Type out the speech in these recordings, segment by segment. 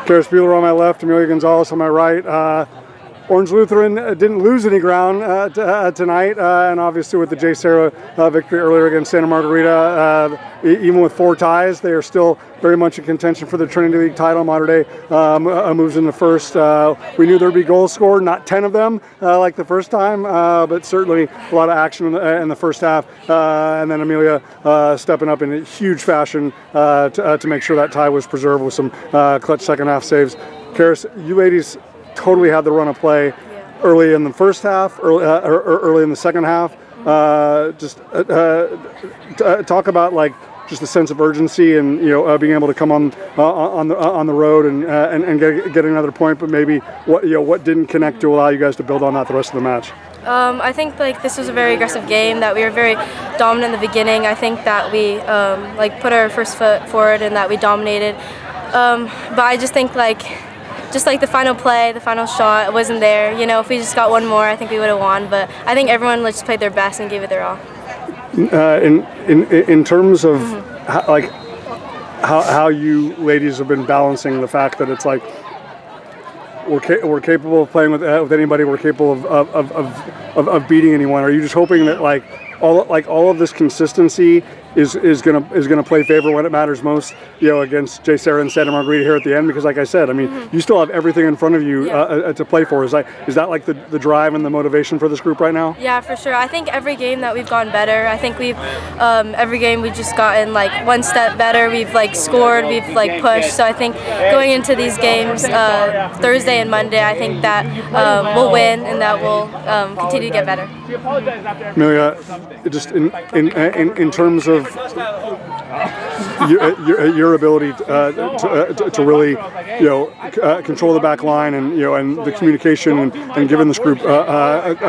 Karis Buehler on my left, Amelia Gonzales on my right. Orange Lutheran didn't lose any ground tonight, and obviously with the J. Sarah victory earlier against Santa Margarita, even with 4 ties, they are still very much in contention for the Trinity League title. Mater Dei moves in the first. We knew there'd be goals scored, not 10 of them like the first time, but certainly a lot of action in the first half. And then Amelia stepping up in a huge fashion to make sure that tie was preserved with some clutch second half saves. Karis, you ladies totally had the run of play early in the first half, early in the second half. Talk about like just the sense of urgency and being able to come on the road and get another point, but maybe what didn't connect to allow you guys to build on that the rest of the match. I think this was a very aggressive game, that we were very dominant in the beginning. I think that we put our first foot forward and that we dominated. But I just think just the final play, the final shot, it wasn't there. If we just got one more, I think we would have won. But I think everyone just played their best and gave it their all. In terms of how you ladies have been balancing the fact that it's like we're capable of playing with anybody, we're capable of beating anyone. Are you just hoping that all of this consistency is gonna play favor when it matters most, against J. Sarah and Santa Margarita here at the end? Because like I said, I mean, you still have everything in front of you to play for. Is that like the drive and the motivation for this group right now? Yeah, for sure. I think every game that we've gotten better. I think we've every game we've just gotten one step better. We've scored, we've pushed. So I think going into these games Thursday and Monday, I think that we'll win and that we'll continue to get better. Amelia, just in terms of your ability to really control the back line and and the communication and giving this group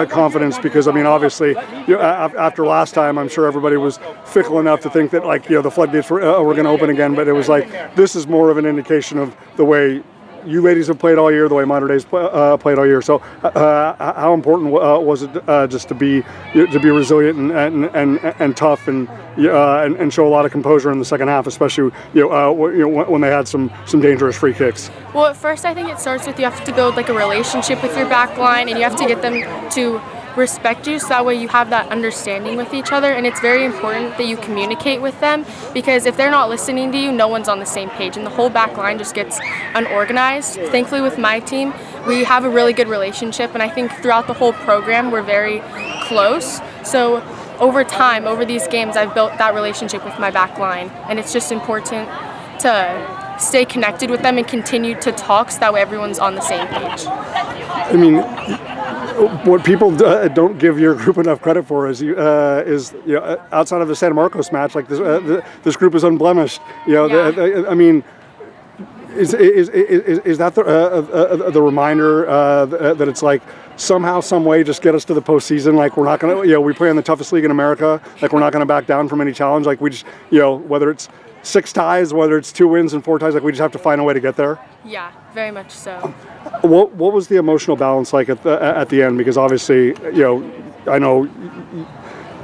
confidence, because I mean obviously after last time I'm sure everybody was fickle enough to think that the floodgates were going to open again, but it was this is more of an indication of the way you ladies have played all year, the way Mater Dei's played all year. So, how important was it just to be resilient and tough and show a lot of composure in the second half, especially when they had some dangerous free kicks? Well, at first I think it starts with you have to build a relationship with your back line, and you have to get them to respect you, so that way you have that understanding with each other. And it's very important that you communicate with them, because if they're not listening to you, no one's on the same page and the whole back line just gets unorganized. Thankfully with my team, we have a really good relationship, and I think throughout the whole program we're very close. So over time, over these games, I've built that relationship with my back line, and it's just important to stay connected with them and continue to talk, so that way everyone's on the same page. I mean, what people don't give your group enough credit for is outside of the San Marcos match, this group is unblemished. I mean, is that the reminder that it's somehow, some way, just get us to the postseason? We're not gonna, we play in the toughest league in America. We're not gonna back down from any challenge. We just, whether it's 6 ties, whether it's 2 wins and 4 ties, we just have to find a way to get there. Yeah, very much so. What was the emotional balance at the end? Because obviously, I know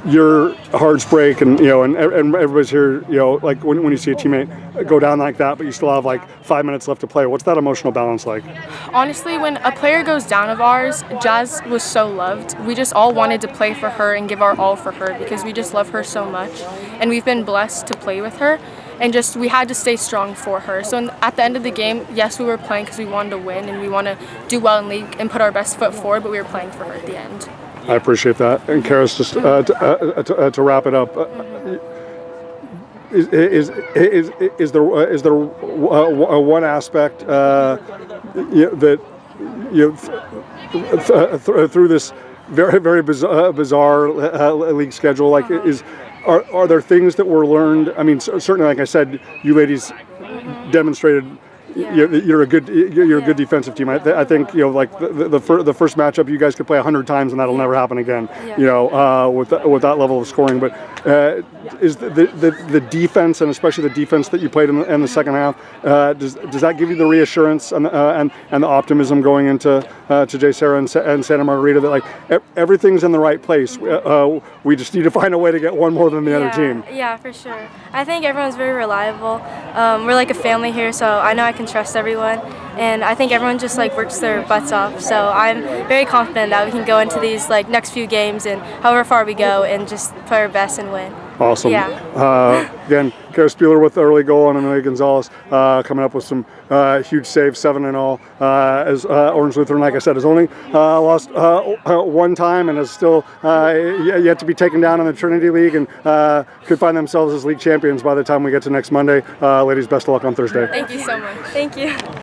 your hearts break, and and everybody's here. When you see a teammate go down like that, but you still have 5 minutes left to play. What's that emotional balance like? Honestly, when a player goes down of ours, Jazz was so loved. We just all wanted to play for her and give our all for her, because we just love her so much, and we've been blessed to play with her. And we had to stay strong for her. So at the end of the game, yes, we were playing because we wanted to win and we want to do well in league and put our best foot forward, but we were playing for her at the end. I appreciate that. And Karis, just to wrap it up, is there one aspect that through this very bizarre league schedule, Are there things that were learned? I mean, certainly, like I said, you ladies demonstrated you're a good defensive team. I think the first matchup, you guys could play 100 times and that'll never happen again. With that level of scoring. But is the defense, and especially the defense that you played in the second half, does that give you the reassurance and the optimism going into to J. Sarah and Santa Margarita that everything's in the right place? We just need to find a way to get one more than the other team. Yeah, for sure. I think everyone's very reliable. We're like a family here, so I know I can can trust everyone. And I think everyone just like works their butts off. So I'm very confident that we can go into these like next few games and however far we go and just play our best and win. Awesome. Yeah. Again, Karis Buehler with the early goal, and Amelia Gonzales coming up with some huge saves, 7 in all. As Orange Lutheran, like I said, has only lost one time and is still yet to be taken down in the Trinity League, and could find themselves as league champions by the time we get to next Monday. Ladies, best of luck on Thursday. Thank you so much. Thank you.